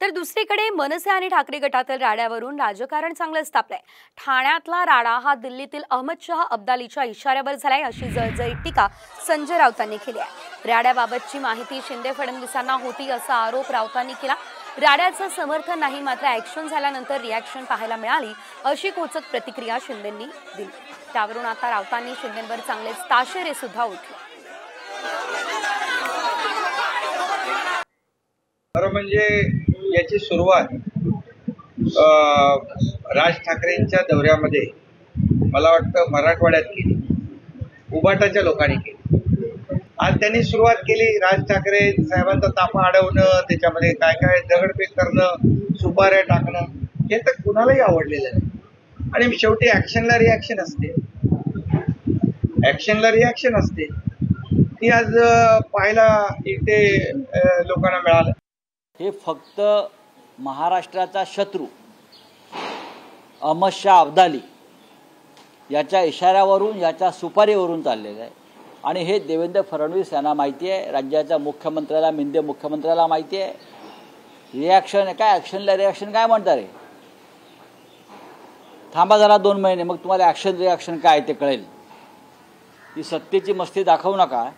तर दुसरीकडे मनसे आणि ठाकरे गटातील राड्यावरून राजकारण चांगलंच तापलंय। ठाण्यातला राडा हा दिल्लीतील अहमद शहा अब्दालीच्या इशाऱ्यावर झालाय अशी जळजळीत टीका संजय राऊतांनी केली आहे। राड्याबाबतची माहिती शिंदे फडणवीसांना होती असा आरोप राऊतांनी केला। राड्याचं समर्थन नाही, मात्र ऍक्शन झाल्यानंतर रिॲक्शन पाहायला मिळाली अशी खोचक प्रतिक्रिया शिंदेंनी दिली। त्यावरून आता राऊतांनी शिंदेंवर चांगलेच ताशेरे सुद्धा उठले। म्हणजे याची सुरुवात राज ठाकरेंच्या दौऱ्यामध्ये मला वाटतं मराठवाड्यात केली, उबाटाच्या लोकांनी केली। आज त्यांनी सुरुवात केली राज ठाकरे साहेबांचा ताफा अडवणं, त्याच्यामध्ये काय काय दगडफेक करणं, सुपाऱ्या टाकणं, हे तर कुणालाही आवडलेलं नाही। आणि शेवटी ऍक्शनला रिॲक्शन असते, ऍक्शनला रिॲक्शन असते ती आज पाहायला इथे लोकांना मिळालं। हे फक्त महाराष्ट्राचा शत्रू अहमद शहा अब्दाली याच्या इशाऱ्यावरून, याच्या सुपारीवरून चाललेलं आहे। आणि हे देवेंद्र फडणवीस यांना माहिती आहे, राज्याच्या मुख्यमंत्र्याला, मिंदे मुख्यमंत्र्याला माहिती आहे। रिॲक्शन काय, ॲक्शनला रिॲक्शन काय म्हणतात रे? थांबा जरा 2 महिने, मग तुम्हाला ॲक्शन रिॲक्शन काय ते कळेल। ती सत्तेची मस्ती दाखवू नका।